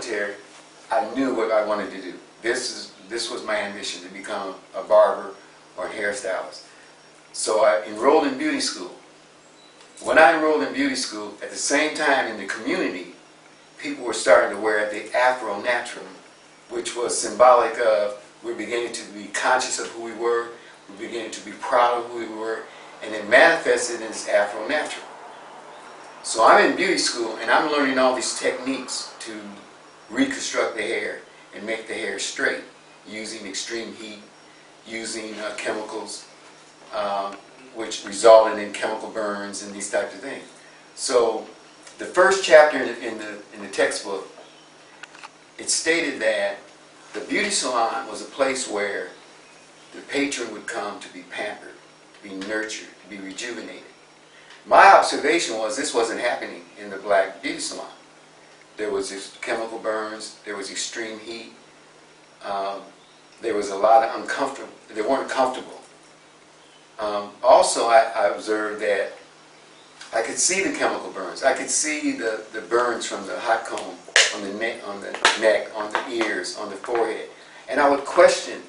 military, I knew what I wanted to do. This was my ambition, to become a barber or a hairstylist. So I enrolled in beauty school. When I enrolled in beauty school, at the same time in the community, people were starting to wear the Afro natural, which was symbolic of we're beginning to be conscious of who we were, we're beginning to be proud of who we were, and it manifested in this Afro natural. So I'm in beauty school and I'm learning all these techniques to reconstruct the hair and make the hair straight using extreme heat, using chemicals, which resulted in chemical burns and these types of things. So the first chapter in the textbook, it stated that the beauty salon was a place where the patron would come to be pampered, to be nurtured, to be rejuvenated. My observation was this wasn't happening in the black beauty salon. There was just chemical burns, there was extreme heat, there was a lot of uncomfortable, they weren't comfortable. Also, I observed that I could see the chemical burns. I could see the burns from the hot comb on the neck, on the ears, on the forehead. And I would question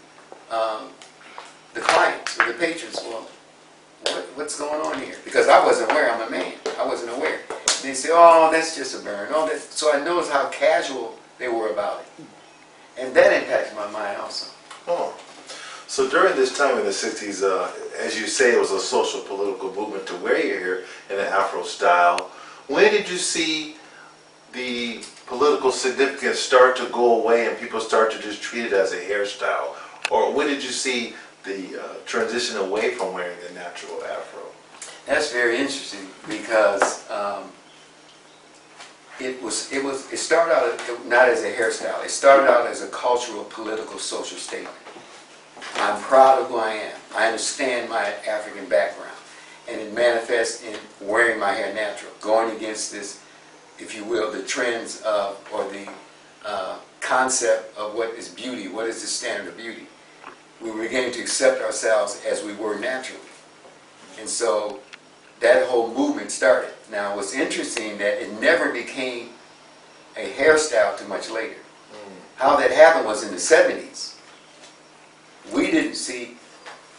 the clients or the patrons, well, what's going on here? Because I wasn't aware, I'm a man. I wasn't aware. And they say, oh, that's just a burn. Oh, so I noticed how casual they were about it. And that impacted my mind also. Oh. So during this time in the 60s, as you say, it was a social political movement to wear your hair in an Afro style. When did you see the political significance start to go away and people start to just treat it as a hairstyle? Or when did you see the transition away from wearing the natural Afro? That's very interesting because it started out not as a hairstyle. It started out as a cultural, political, social statement. I'm proud of who I am. I understand my African background, and it manifests in wearing my hair natural, going against this, if you will, the trends of, or the concept of what is beauty, what is the standard of beauty. We were beginning to accept ourselves as we were naturally. And so that whole movement started. Now what's interesting that it never became a hairstyle too much later. How that happened was in the 70s. We didn't see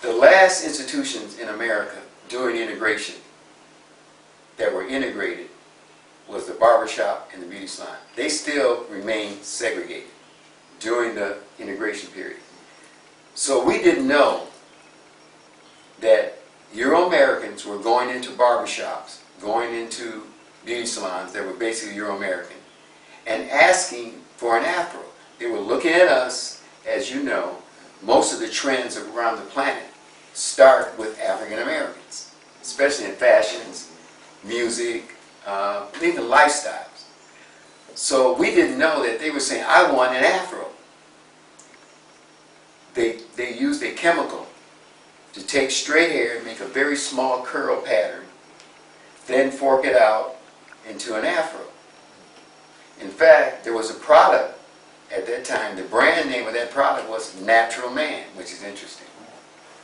the last institutions in America during integration that were integrated was the barbershop and the beauty salon. They still remained segregated during the integration period. So we didn't know that Euro-Americans were going into barbershops, going into beauty salons that were basically Euro-American, and asking for an Afro. They were looking at us, as you know, most of the trends around the planet start with African Americans, especially in fashions, music, even lifestyles. So we didn't know that they were saying, I want an Afro. They used a chemical to take straight hair and make a very small curl pattern, then fork it out into an Afro. In fact, there was a product at that time, the brand name of that product was Natural Man, which is interesting.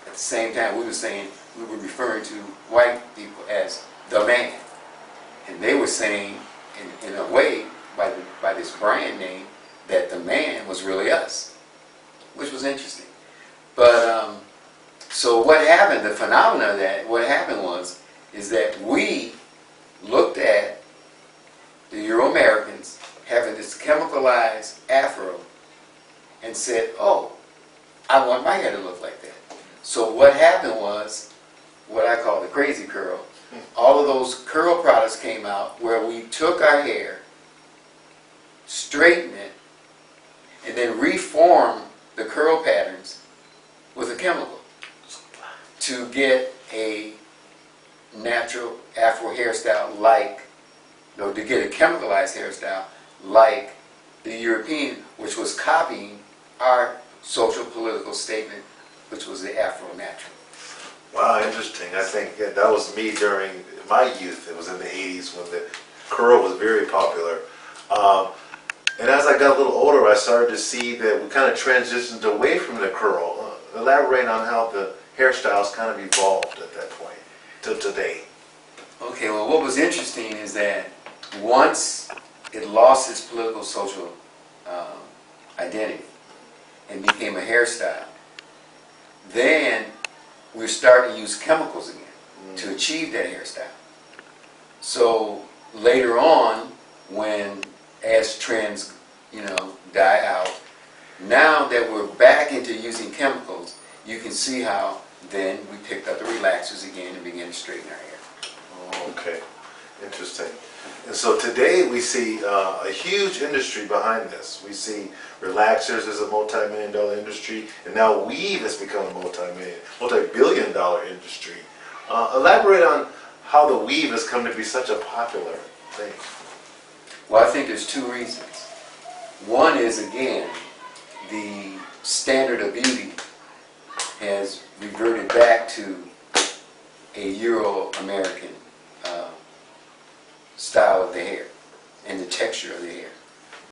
At the same time, we were referring to white people as the man. And they were saying, in a way, by this brand name, that the man was really us, which was interesting. But, so what happened, the phenomena of that, what happened is that we looked at the Euro-Americans having this chemicalized Afro and said, oh, I want my hair to look like that. So what happened was what I call the crazy curl. All of those curl products came out where we took our hair, straightened it, and then reformed the curl patterns with a chemical to get a natural Afro hairstyle to get a chemicalized hairstyle like the European, which was copying our social political statement, which was the Afro natural. Wow, interesting. I think that was me during my youth. It was in the 80s when the curl was very popular. And as I got a little older, I started to see that we kind of transitioned away from the curl. Elaborate on how the hairstyles kind of evolved at that point till today. Okay, well, what was interesting is that once it lost its political social identity and became a hairstyle. Then we're starting to use chemicals again to achieve that hairstyle. So later on, as trends, die out, now that we're back into using chemicals, you can see how then we picked up the relaxers again and began to straighten our hair. Oh, okay, interesting. And so today we see a huge industry behind this. We see relaxers as a multi-million-dollar industry, and now weave has become a multi-billion-dollar industry. Elaborate on how the weave has come to be such a popular thing. Well, I think there's two reasons. One is, again, the standard of beauty has reverted back to a Euro-American style of the hair and the texture of the hair.